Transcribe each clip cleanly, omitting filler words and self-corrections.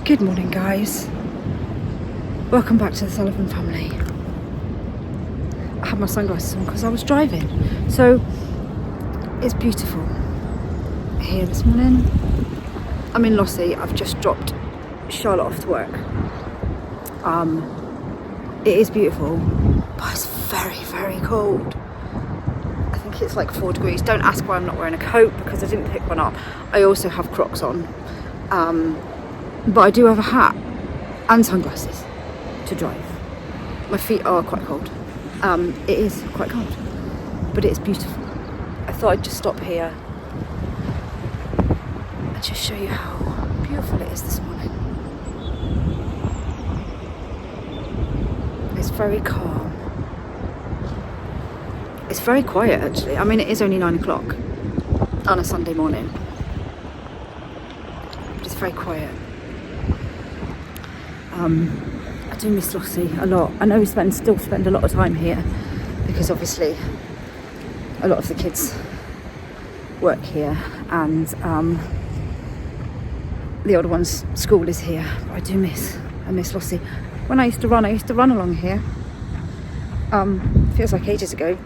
Good morning, guys. Welcome back to the Sullivan family. I had my sunglasses on because I was driving. So it's beautiful here this morning. I'm in Lossie. I've just dropped Charlotte off to work. It is beautiful, but it's very, very cold. I think it's like 4 degrees. Don't ask why I'm not wearing a coat, because I didn't pick one up. I also have Crocs on, but I do have a hat and sunglasses to drive. My feet are quite cold. It is quite cold, but it is beautiful. I thought I'd just stop here and just show you how beautiful it is this morning. It's very calm. It's very quiet, actually. I mean, it is only 9 o'clock on a Sunday morning, but it's very quiet. I do miss Lossie a lot. I know we still spend a lot of time here because obviously a lot of the kids work here, and the older one's school is here. But I miss Lossie. When I used to run along here. Feels like ages ago.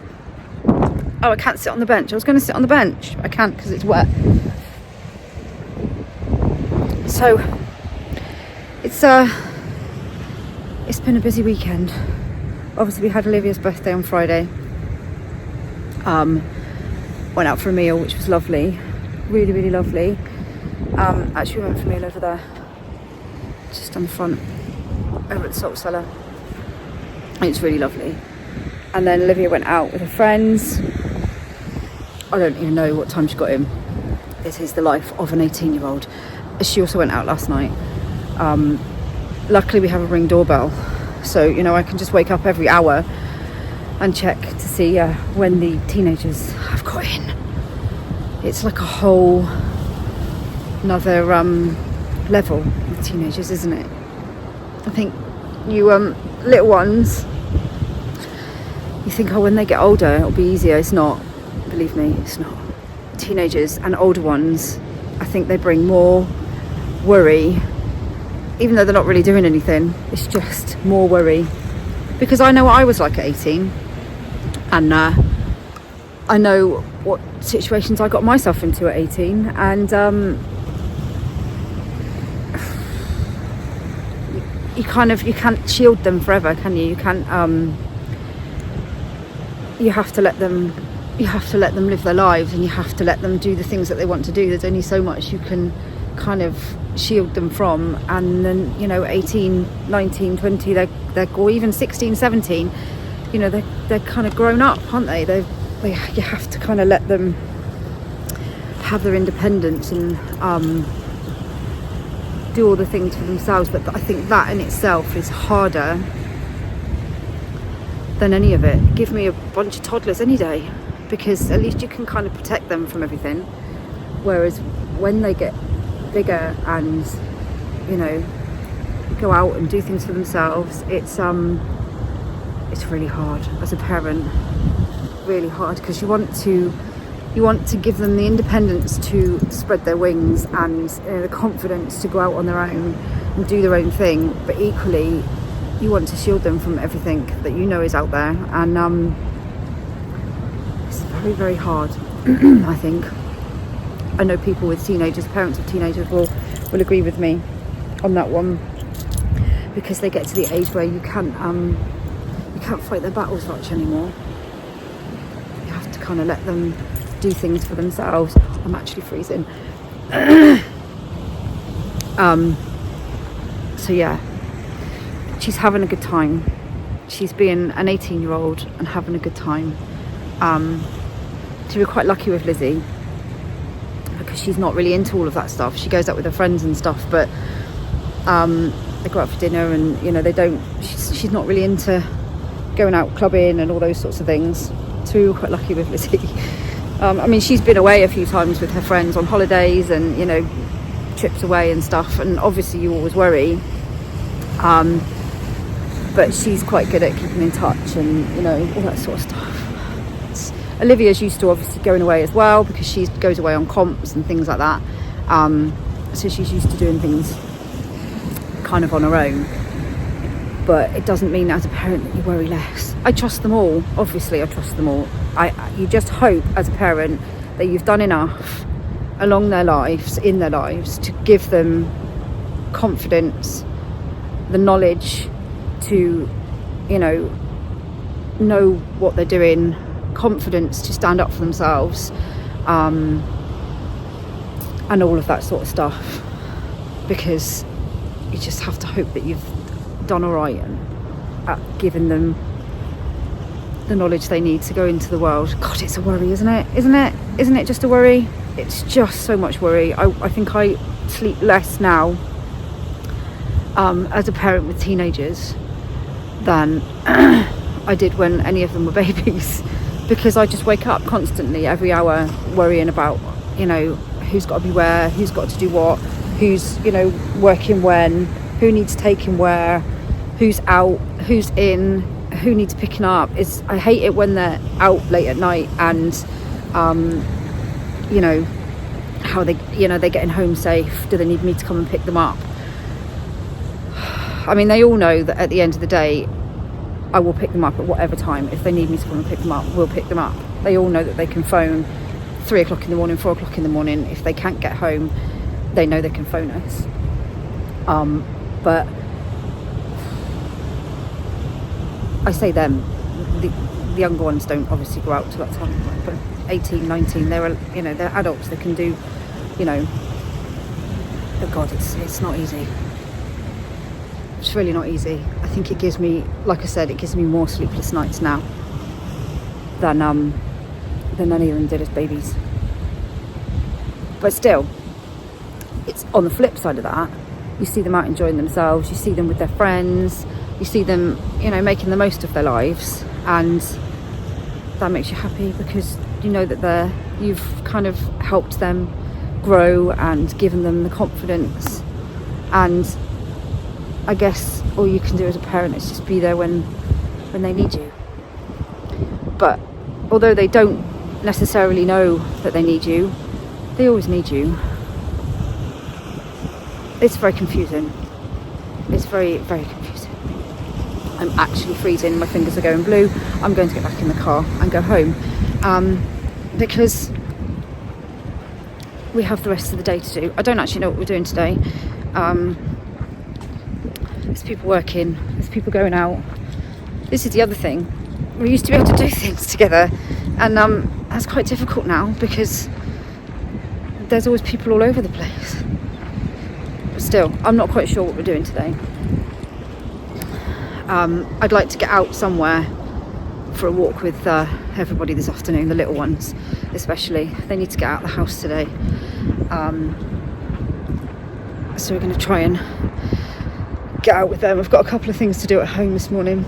Oh, I can't sit on the bench. I was going to sit on the bench. I can't because it's wet. So it's been a busy weekend. Obviously, we had Olivia's birthday on Friday. Went out for a meal, which was lovely. Really, really lovely. Actually, we went for a meal over there, just on the front, over at the Salt Cellar. It's really lovely. And then Olivia went out with her friends. I don't even know what time she got in. This is the life of an 18-year-old. She also went out last night. Luckily we have a Ring doorbell, so I can just wake up every hour and check to see when the teenagers have got in. It's like a whole another level with teenagers, isn't it? I think you little ones, you think, oh, when they get older it'll be easier. It's not. Believe me, it's not. Teenagers and older ones, I think they bring more worry, even though they're not really doing anything. It's just more worry, because I know what I was like at 18, and I know what situations I got myself into at 18, and you can't shield them forever, can you? You can't. You have to let them live their lives, and you have to let them do the things that they want to do. There's only so much you can kind of shield them from, and then 18, 19, 20, they're or even 16, 17, they're kind of grown up, aren't they? You have to kind of let them have their independence and do all the things for themselves. But I think that in itself is harder than any of it. Give me a bunch of toddlers any day, because at least you can kind of protect them from everything. Whereas when they get bigger and go out and do things for themselves, it's really hard as a parent. Really hard, because you want to give them the independence to spread their wings and the confidence to go out on their own and do their own thing, but equally you want to shield them from everything that is out there, and it's very, very hard. I think I know people with teenagers, parents of teenagers will agree with me on that one, because they get to the age where you can't fight their battles much anymore. You have to kind of let them do things for themselves. I'm actually freezing. So yeah, she's having a good time. She's being an 18-year-old and having a good time. So we're quite lucky with Lizzie, because she's not really into all of that stuff. She goes out with her friends and stuff, but they go out for dinner, and she's not really into going out clubbing and all those sorts of things. So we were quite lucky with Lizzie. I mean, she's been away a few times with her friends on holidays and trips away and stuff, and obviously you always worry, but she's quite good at keeping in touch and all that sort of stuff. Olivia's used to obviously going away as well, because she goes away on comps and things like that, so she's used to doing things kind of on our own. But it doesn't mean as a parent that you worry less. I trust them all. Obviously, I trust them all. You just hope as a parent that you've done enough along their lives, in their lives, to give them confidence, the knowledge to, you know what they're doing, confidence to stand up for themselves, and all of that sort of stuff. Because you just have to hope that you've done all right at giving them the knowledge they need to go into the world. God, it's a worry, isn't it? Isn't it just a worry? It's just so much worry. I think I sleep less now as a parent with teenagers than I did when any of them were babies, because I just wake up constantly every hour worrying about, who's got to be where, who's got to do what, who's, working when, who needs taking where, who's out, who's in, who needs picking up. I hate it when they're out late at night and how they're getting home safe. Do they need me to come and pick them up? I mean, they all know that at the end of the day I will pick them up at whatever time. If they need me to come and pick them up, we'll pick them up. They all know that they can phone 3 o'clock in the morning, 4 o'clock in the morning. If they can't get home, they know they can phone us. But I say them, the younger ones don't obviously go out to that time, but 18, 19, they're adults. They can do, but God, it's not easy. It's really not easy. I think it gives me, like I said, it gives me more sleepless nights now than any of them did as babies. But still, it's on the flip side of that. You see them out enjoying themselves. You see them with their friends. You see them, making the most of their lives, and that makes you happy because you know that you've kind of helped them grow and given them the confidence. And I guess all you can do as a parent is just be there when they need you. But although they don't necessarily know that they need you, they always need you. It's very confusing. It's very, very confusing. I'm actually freezing. My fingers are going blue. I'm going to get back in the car and go home because we have the rest of the day to do. I don't actually know what we're doing today. There's people working, there's people going out. This is the other thing. We used to be able to do things together, and that's quite difficult now because there's always people all over the place. But still, I'm not quite sure what we're doing today. I'd like to get out somewhere for a walk with everybody this afternoon, the little ones especially. They need to get out of the house today. So we're going to try and get out with them. I've got a couple of things to do at home this morning.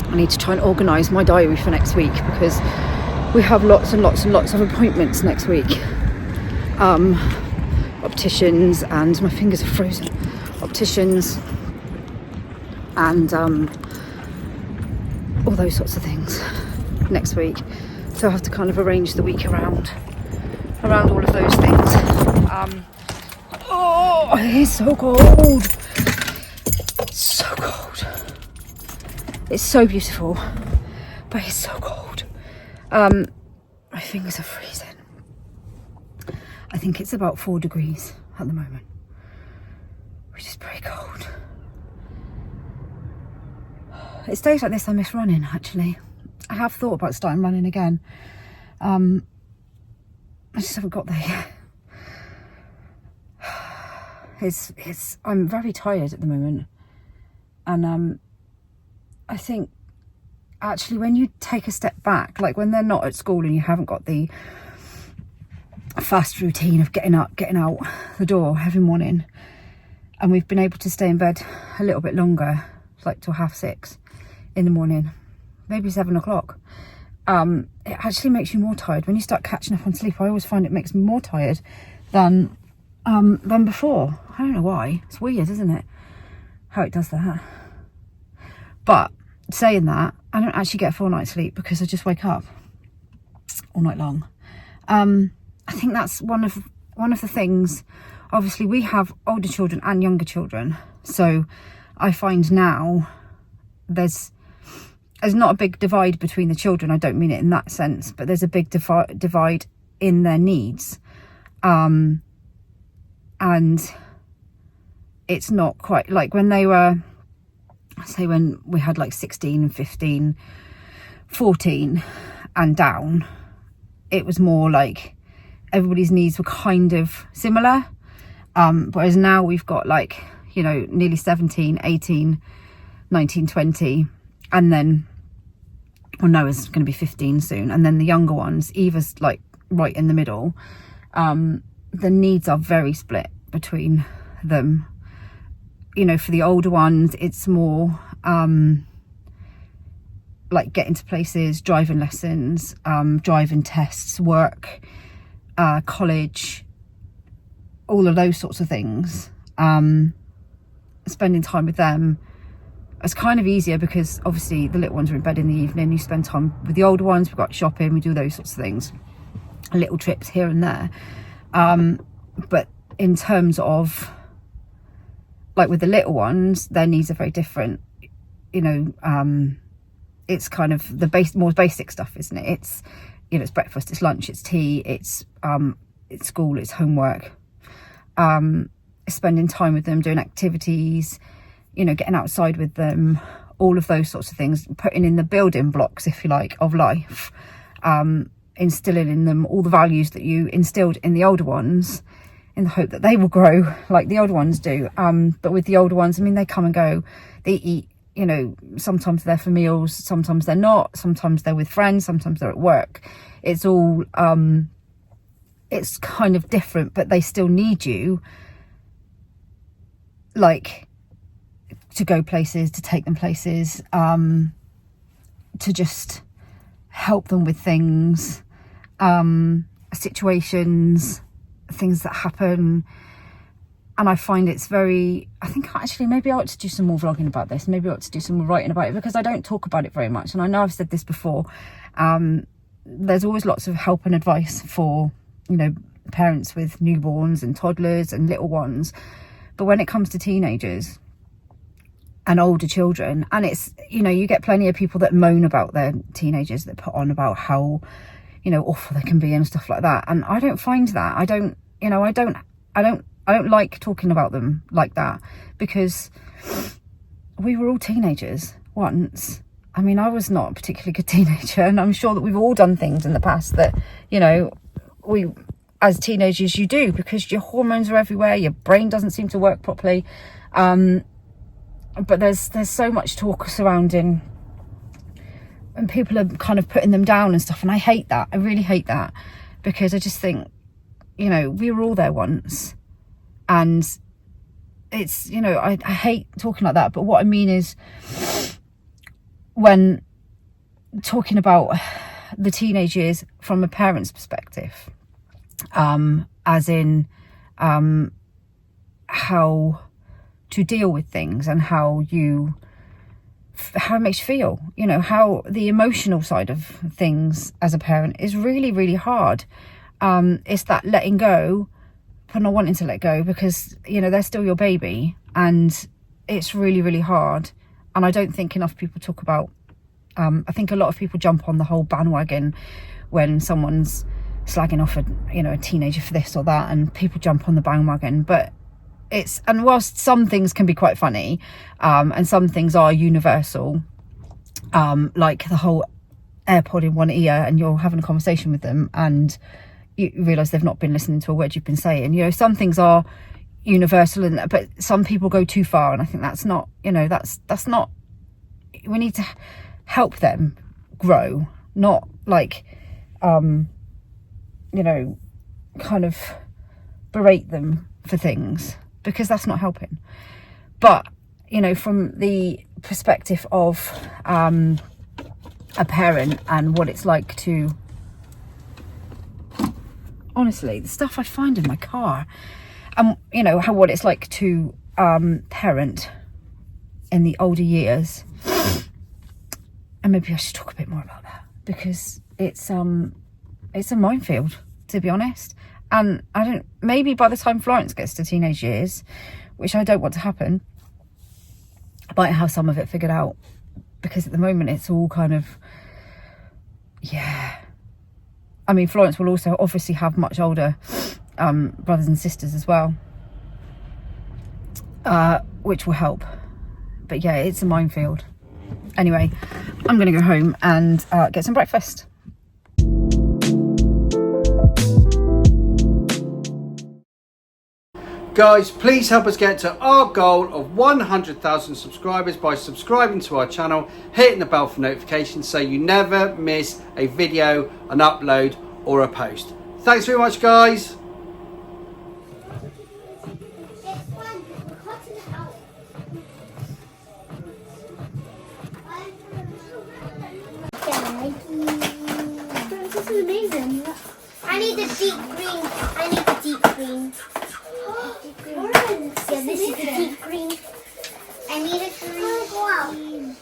I need to try and organise my diary for next week because we have lots and lots and lots of appointments next week. Opticians, and my fingers are frozen. Opticians and all those sorts of things next week. So I have to kind of arrange the week around all of those things. Oh, it's so cold. So cold. It's so beautiful, but it's so cold. My fingers are freezing. I think it's about 4 degrees at the moment, which is pretty cold. It's days like this I miss running, actually. I have thought about starting running again. I just haven't got there yet. I'm very tired at the moment. And I think actually when you take a step back, like when they're not at school and you haven't got the fast routine of getting up, getting out the door every morning, and we've been able to stay in bed a little bit longer, like till 6:30 in the morning, maybe 7 o'clock, it actually makes you more tired. When you start catching up on sleep, I always find it makes me more tired than before. I don't know why. It's weird, isn't it, how it does that? But saying that, I don't actually get a full night's sleep because I just wake up all night long. I think that's one of the things obviously we have older children and younger children, so I find now there's not a big divide between the children. I don't mean it in that sense, but there's a big divide in their needs, and it's not quite like when they were, say when we had like 16, 15, 14 and down, it was more like everybody's needs were kind of similar, whereas now we've got like, you know, nearly 17, 18, 19, 20, and then, well, Noah's going to be 15 soon, and then the younger ones, Eva's like right in the middle. The needs are very split between them. You know, for the older ones, it's more like getting to places, driving lessons, driving tests, work, college, all of those sorts of things. Spending time with them is kind of easier because obviously the little ones are in bed in the evening. You spend time with the older ones. We've got shopping, we do those sorts of things, little trips here and there. But in terms of like with the little ones, their needs are very different. You know, it's kind of the more basic stuff, isn't it? It's, you know, it's breakfast, it's lunch, it's tea, it's school, it's homework, spending time with them, doing activities, you know, getting outside with them, all of those sorts of things, putting in the building blocks, if you like, of life, instilling in them all the values that you instilled in the older ones, in the hope that they will grow like the older ones do. But with the older ones, I mean, they come and go, they eat, you know, sometimes they're for meals, sometimes they're not, sometimes they're with friends, sometimes they're at work. It's all, it's kind of different, but they still need you, like, to go places, to take them places, to just help them with things, situations, things that happen. And I find it's very, I think actually maybe I ought to do some more vlogging about this, maybe I ought to do some more writing about it, because I don't talk about it very much. And I know I've said this before, there's always lots of help and advice for, you know, parents with newborns and toddlers and little ones, but when it comes to teenagers and older children, and it's, you know, you get plenty of people that moan about their teenagers, that put on about how, you know, awful they can be and stuff like that. And I don't find that. I don't like talking about them like that, because we were all teenagers once. I mean, I was not a particularly good teenager, and I'm sure that we've all done things in the past that, you know, we, as teenagers, you do, because your hormones are everywhere, your brain doesn't seem to work properly. But there's so much talk surrounding, and people are kind of putting them down and stuff, and I hate that. I really hate that, because I just think, you know, we were all there once, and it's, you know, I hate talking like that. But what I mean is, when talking about the teenage years from a parent's perspective, as in how to deal with things and how it makes you feel, you know, how the emotional side of things as a parent is really, really hard. It's that letting go, but not wanting to let go, because, you know, they're still your baby, and it's really, really hard. And I don't think enough people talk about, I think a lot of people jump on the whole bandwagon when someone's slagging off a teenager for this or that, and people jump on the bandwagon. But and whilst some things can be quite funny, and some things are universal, like the whole AirPod in one ear and you're having a conversation with them and you realise they've not been listening to a word you've been saying, you know, some things are universal, but some people go too far, and I think that's not, you know, that's not, we need to help them grow, not like, you know, kind of berate them for things, because that's not helping. But, you know, from the perspective of a parent and what it's like to, honestly, the stuff I find in my car, and you know, what it's like to parent in the older years. And maybe I should talk a bit more about that, because it's a minefield, to be honest. And maybe by the time Florence gets to teenage years, which I don't want to happen, I might have some of it figured out, because at the moment it's all kind of, yeah. I mean, Florence will also obviously have much older brothers and sisters as well, which will help. But yeah, it's a minefield. Anyway, I'm going to go home and get some breakfast. Guys, please help us get to our goal of 100,000 subscribers by subscribing to our channel, hitting the bell for notifications so you never miss a video, an upload or a post. Thanks very much, guys. This is amazing. I need the deep green. I need the deep green. Orange. Yeah, this is the deep green. I need a green.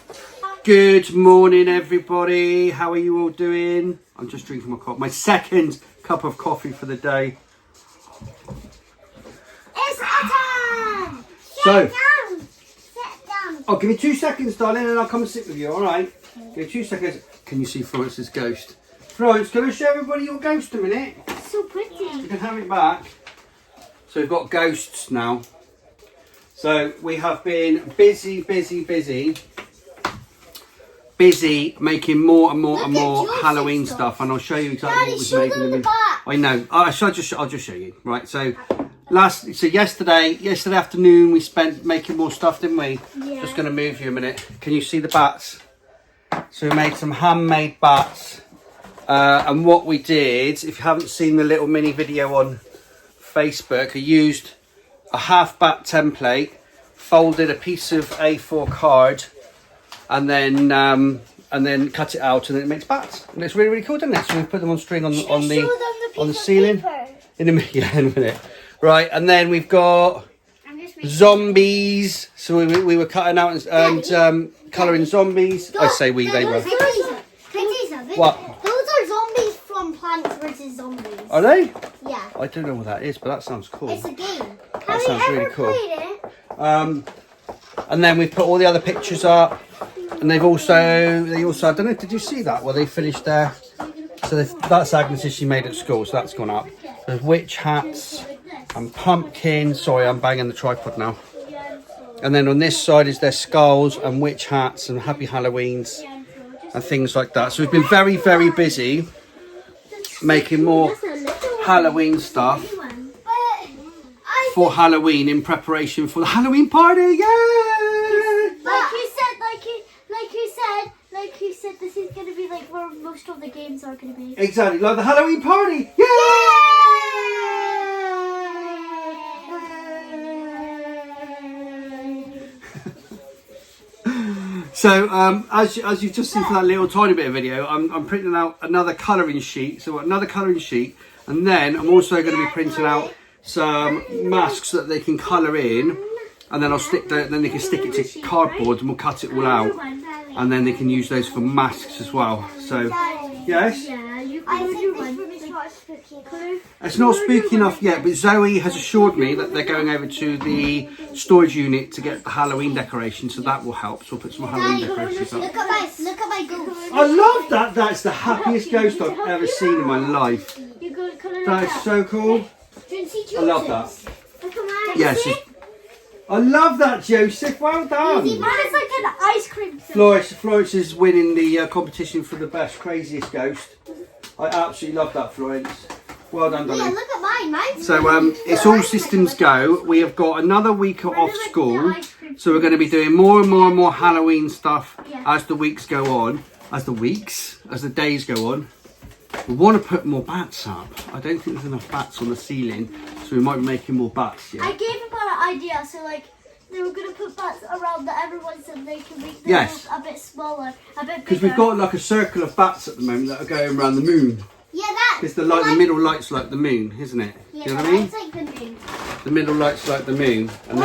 Good morning, everybody. How are you all doing? I'm just drinking my second cup of coffee for the day. It's autumn. So, Sit down. oh, give me 2 seconds, darling, and I'll come and sit with you. All right. Give me 2 seconds. Can you see Florence's ghost? Florence, can I show everybody your ghost a minute? It's so pretty. You can have it back. So we've got ghosts now. So we have been busy making more and more Halloween stuff, and I'll show you exactly what was made in the minute. I know. I'll just show you. Right. So yesterday afternoon we spent making more stuff, didn't we? Yeah. Just going to move you a minute. Can you see the bats? So we made some handmade bats. And what we did, if you haven't seen the little mini video on Facebook, I used a half bat template, folded a piece of A4 card, and then cut it out, and then it makes bats. And it's really, really cool, doesn't it? So we put them on string on the ceiling. In a minute. Right, and then we've got zombies. So we were cutting out and colouring zombies. I say we, they were. What? Zombies from Plants vs Zombies. Are they? Yeah. I don't know what that is, but that sounds cool. It's a game. That sounds really cool. And then we've put all the other pictures up, and they also I don't know, did you see that? Well, they finished there. So that's Agnes's she made at school, so that's gone up. There's witch hats and pumpkins. Sorry, I'm banging the tripod now. And then on this side is their skulls and witch hats and happy Halloweens and things like that. So we've been very, very busy making more Halloween stuff for Halloween in preparation for the Halloween party. Yay! Like you said, this is going to be like where most of the games are going to be. Exactly, like the Halloween party. Yay! So, as you've just seen from that little tiny bit of video, I'm printing out another colouring sheet. So another colouring sheet, and then I'm also going to be printing out some masks that they can colour in, and then then they can stick it to cardboard, and we'll cut it all out, and then they can use those for masks as well. So, yes. It's not spooky enough yet, but Zoe has assured me that they're going over to the storage unit to get the Halloween decorations, so that will help. So we'll put some Halloween decorations up. Look at my ghost. I love that. That's the happiest ghost I've ever seen in my life. That is so cool. I love that. Yes. I love that, Joseph. Well done. It's like an ice cream thing. Florence is winning the competition for the best, craziest ghost. I absolutely love that, Florence. Well done, darling. Yeah, look at mine. Mine's So it's all systems go. We have got another week off school, so we're going to be doing more and more Halloween stuff as the weeks go on. As the days go on. We want to put more bats up. I don't think there's enough bats on the ceiling, so we might be making more bats. Yeah. I gave him an idea, so like they were going to put bats around everyone so they can make them a bit smaller, a bit bigger. Because we've got like a circle of bats at the moment that are going around the moon. Yeah, that. Because the middle light's like the moon, isn't it? Yeah, you know what I mean? It's like the moon. The middle light's like the moon, and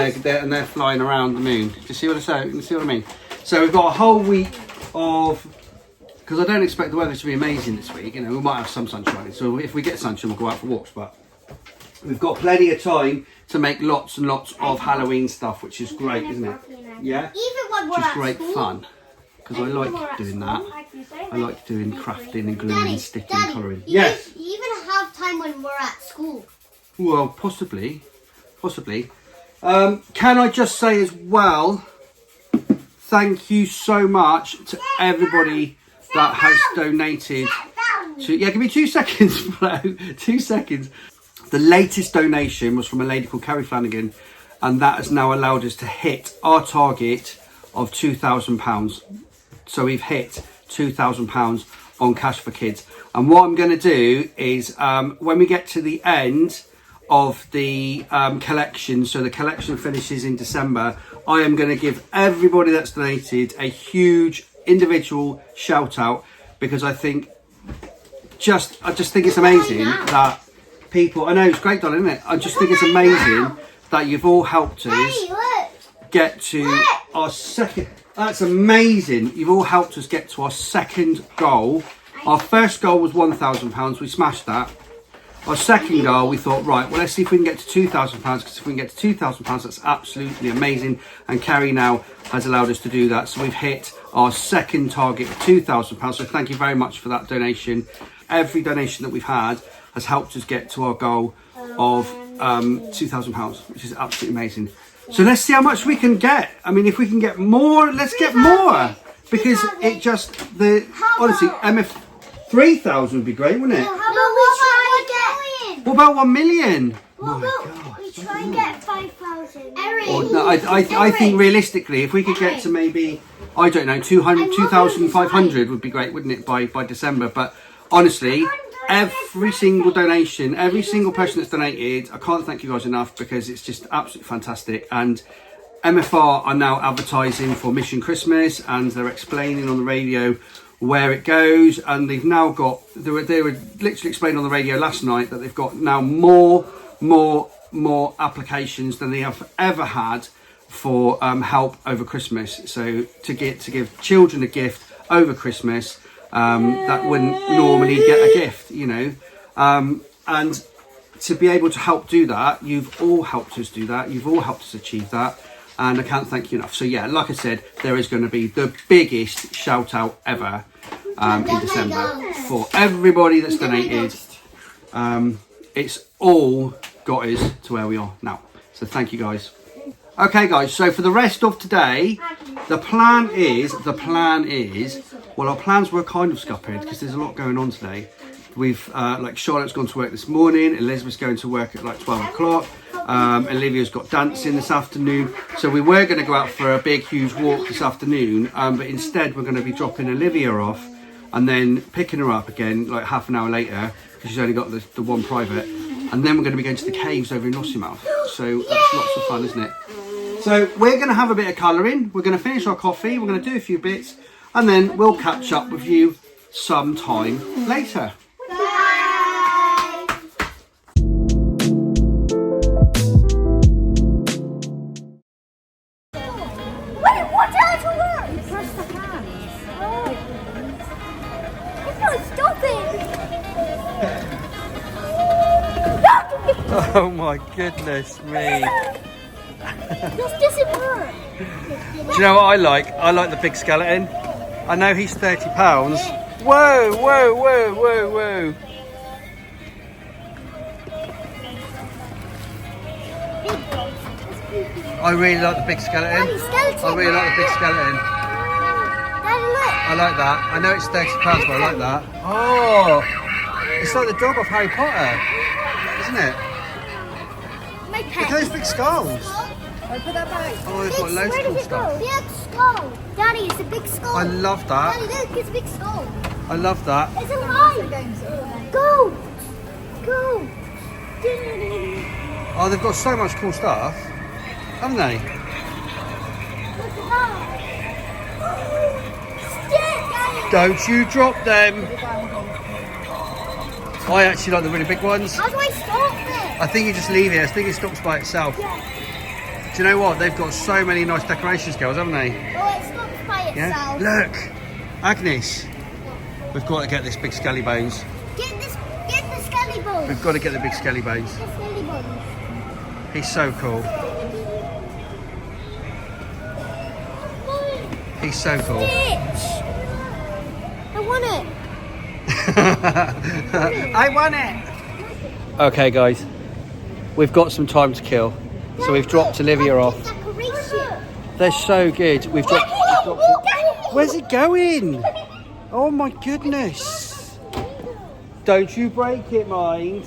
they're flying around the moon. Do you see what I mean? So we've got a whole week of, because I don't expect the weather to be amazing this week. You know, we might have some sunshine. So if we get sunshine, we'll go out for walks. But we've got plenty of time to make lots and lots of Halloween stuff, which is great, isn't it? Yeah? Even when we're Which is at great school. fun. Because I like doing that. I like doing crafting and gluing and sticking and colouring. Yes? You even have time when we're at school. Well, possibly. Possibly. Can I just say as well, thank you so much to everybody that has donated to... Yeah, give me 2 seconds, Flo. 2 seconds. The latest donation was from a lady called Carrie Flanagan, and that has now allowed us to hit our target of £2,000. So we've hit £2,000 on Cash for Kids. And what I'm going to do is when we get to the end of the collection, so the collection finishes in December, I am going to give everybody that's donated a huge individual shout out, because I just think it's amazing that people, I know it's great, darling, isn't it? I just think it's amazing that you've all helped us get to our second. That's amazing. You've all helped us get to our second goal. Our first goal was £1,000. We smashed that. Our second goal, we thought, right, well, let's see if we can get to £2,000, because if we can get to £2,000, that's absolutely amazing. And Carrie now has allowed us to do that. So we've hit our second target of £2,000. So thank you very much for that donation. Every donation that we've had has helped us get to our goal of £2,000, which is absolutely amazing. So let's see how much we can get. I mean, if we can get more, let's get more. Because it just, honestly, MF 3,000 would be great, wouldn't it? What about 1 million? What about we try and get 5,000? No, I think realistically, if we could get to maybe, I don't know, 2,500 would be great, wouldn't it, by December? But honestly, every single donation, every single person that's donated, I can't thank you guys enough, because it's just absolutely fantastic. And MFR are now advertising for Mission Christmas, and they're explaining on the radio where it goes, and they've now got, they were literally explaining on the radio last night that they've got now more applications than they have ever had for help over Christmas. So to give children a gift over Christmas that wouldn't normally get a gift, you know, and to be able to help do that, you've all helped us do that, you've all helped us achieve that, and I can't thank you enough. So yeah, like I said, there is going to be the biggest shout out ever in December for everybody that's donated. It's all got us to where we are now. So thank you guys. Okay guys, so for the rest of today, the plan is, well, our plans were kind of scuppered because there's a lot going on today. We've, like Charlotte's gone to work this morning, Elizabeth's going to work at like 12 o'clock, Olivia's got dancing this afternoon. So we were going to go out for a big, huge walk this afternoon, but instead we're going to be dropping Olivia off and then picking her up again like half an hour later, because she's only got the one private. And then we're going to be going to the caves over in Lossiemouth. So that's lots of fun, isn't it? So we're going to have a bit of colouring, we're going to finish our coffee, we're going to do a few bits, and then we'll catch up with you sometime later. Oh my goodness me. This doesn't work. Do you know what I like? I like the big skeleton. I know he's £30. Whoa, whoa, whoa, whoa, whoa. I really like the big skeleton. I really like the big skeleton. I like that. I know it's £30, but I like that. Oh, it's like the dog of Harry Potter, isn't it? Look at those big skulls. I put that back. Oh, they've got loads of cool stuff. Big skull. Daddy, it's a big skull. I love that. Daddy, look, it's a big skull. I love that. It's alive. Go. Go. Oh, they've got so much cool stuff, haven't they? Look at that. Stick. Don't you drop them. I actually like the really big ones. How do I stop it? I think you just leave it. I think it stops by itself. Yeah. Do you know what? They've got so many nice decoration skills, haven't they? Oh, it stops by itself. Yeah. Look, Agnes. We've got to get this big skelly bones. Get the skelly bones. We've got to get the big skelly bones. The skelly bones. He's so cool. He's so cool. Stitch! I want it. I want it. Okay, guys, we've got some time to kill, so we've dropped Olivia off. They're so good. We've dropped it. Where's it going? Oh my goodness! Don't you break it, mind.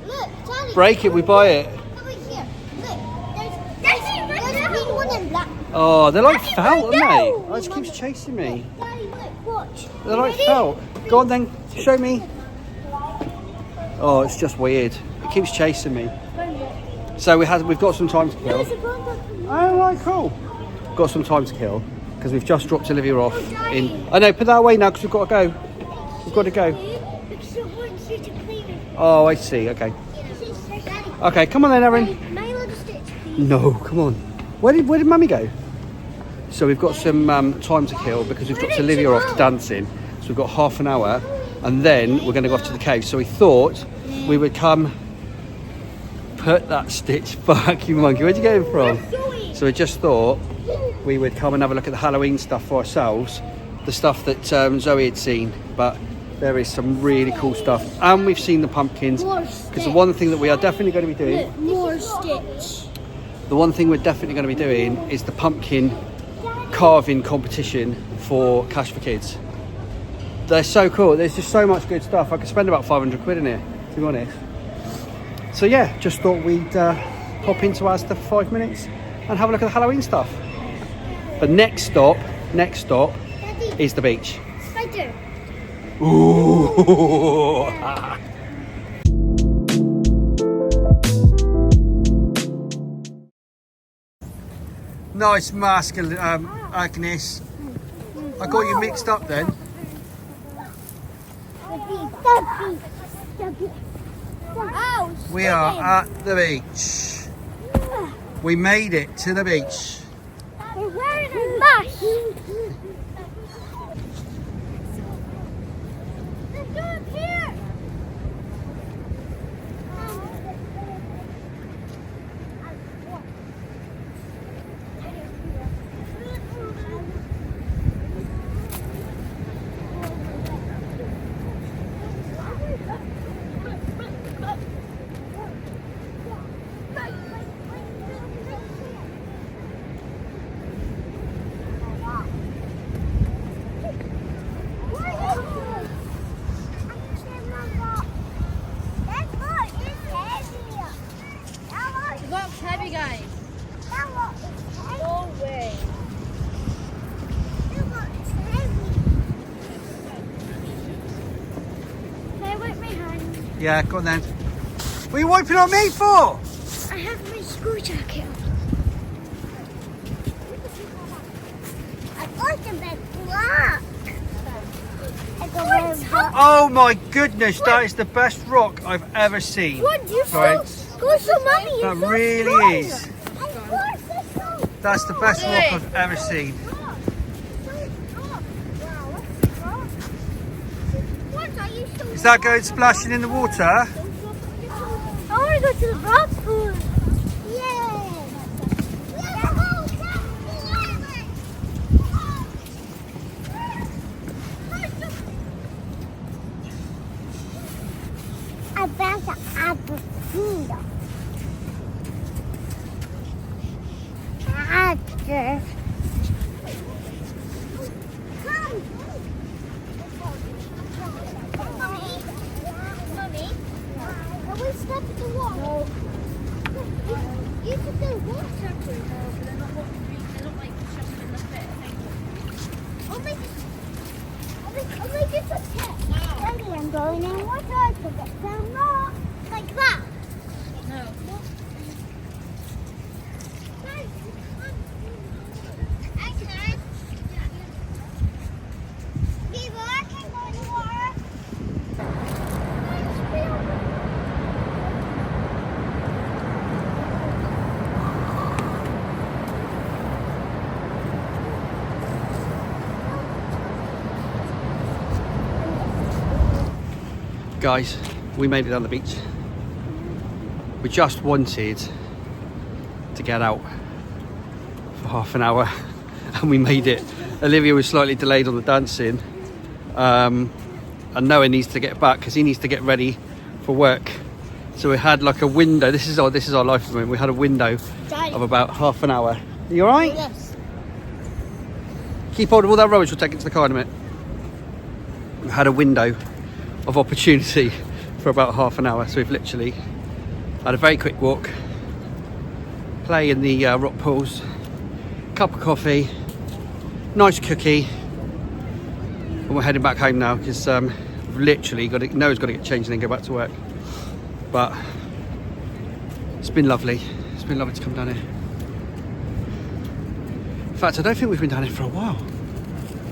Look, Charlie. Break it, we buy it. Come over here. Look, there's green one and black. Oh, they're like felt, aren't they? Oh, it just keeps chasing me. Daddy, look, watch. They're like felt. Go on then, show me. Oh, it's just weird. It keeps chasing me. So we've got some time to kill. Oh, right, cool. Got some time to kill because we've just dropped Olivia off in. I know, put that away now because we've got to go. We've got to go. Because it wants you to clean it. Oh, I see. Okay. Okay, come on then, Erin. My little stitch, please. No, come on. Where did Mummy go? So we've got some time to kill because we've dropped Olivia off to dancing. So we've got half an hour, and then we're going to go off to the cave. So we thought we would come. Put that stitch back, you monkey. Where'd you get it from? So we just thought we would come and have a look at the Halloween stuff for ourselves, the stuff that Zoe had seen. But there is some really cool stuff, and we've seen the pumpkins. Because the one thing that we are definitely going to be doing, More stitch. the one thing we're definitely going to be doing is the pumpkin carving competition for Cash for Kids. They're so cool. There's just so much good stuff. I could spend about 500 quid in here, to be honest. So yeah, just thought we'd pop into Asda for 5 minutes and have a look at the Halloween stuff. But next stop Daddy, is the beach. spider. Ooh. Nice mask, Agnes. I got you mixed up then. We are at the beach. We made it to the beach. We're wearing a mask. Let's go up here. Heavy, guys. No way. Can I wipe my hands? Yeah, go on then. What are you wiping on me for? I have my school jacket on. I got a bit black. Oh my goodness, that is the best rock I've ever seen. What? You Right. go so mummy. That really is. That's the best rock I've ever seen. Is that going splashing in the water? I want to go to the rock pool. I found the apple. After. Mommy, are we stuck at the wall? No. You could do what? They're not like shoving in the pit. I'll make it a tip. Daddy, I'm going in water to get some rock. Like that. No. Guys, we made it on the beach. We just wanted to get out for half an hour, and we made it. Olivia was slightly delayed on the dancing, and Noah needs to get back because he needs to get ready for work. So we had like a window. This is our life at the moment. We had a window of about half an hour. Are you all right? Yes. Keep hold of all that rubbish. We'll take it to the car in a minute. We had a window of opportunity for about half an hour, so we've literally had a very quick walk, play in the rock pools, cup of coffee, nice cookie, and we're heading back home now because we've literally Noah's got to get changed and then go back to work. But it's been lovely. It's been lovely to come down here. In fact, I don't think we've been down here for a while,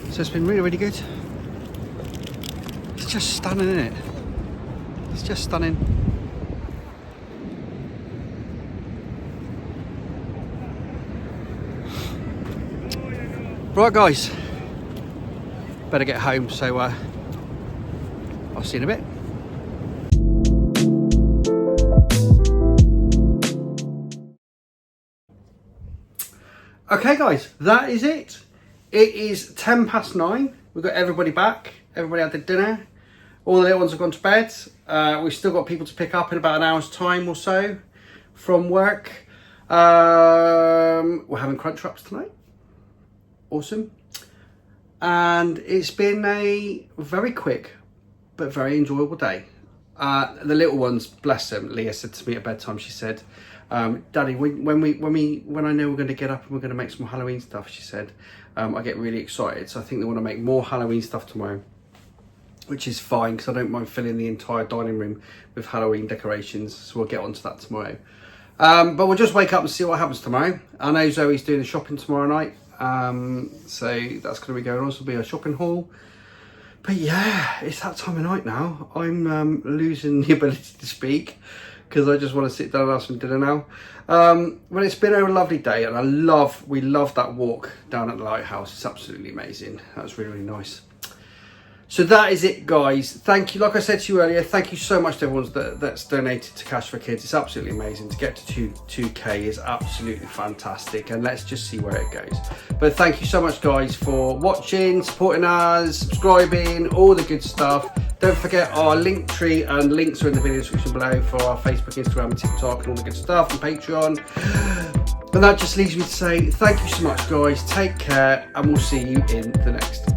so it's been really, really good. It's just stunning, isn't it? It's just stunning. Right, guys, better get home, so I'll see you in a bit. Okay, guys, that is it. It is 9:10. We've got everybody back. Everybody had their dinner. All the little ones have gone to bed. We've still got people to pick up in about an hour's time or so from work. We're having crunch wraps tonight. Awesome. And it's been a very quick but very enjoyable day. The little ones, bless them, Leah said to me at bedtime, she said, Daddy, when I know we're going to get up and we're going to make some Halloween stuff, she said, I get really excited. So I think they want to make more Halloween stuff tomorrow, which is fine because I don't mind filling the entire dining room with Halloween decorations. So we'll get onto that tomorrow. But we'll just wake up and see what happens tomorrow. I know Zoe's doing the shopping tomorrow night. So that's going to be going on. So it'll be a shopping haul. But yeah, it's that time of night now. I'm losing the ability to speak because I just want to sit down and have some dinner now. But it's been a lovely day, and we love that walk down at the lighthouse. It's absolutely amazing. That was really, really nice. So that is it, guys. Thank you. Like I said to you earlier, thank you so much to everyone that's donated to Cash for Kids. It's absolutely amazing. To get to 2K is absolutely fantastic, and let's just see where it goes. But thank you so much, guys, for watching, supporting us, subscribing, all the good stuff. Don't forget our link tree and links are in the video description below for our Facebook, Instagram, and TikTok, and all the good stuff, and Patreon. And that just leaves me to say thank you so much, guys. Take care, and we'll see you in the next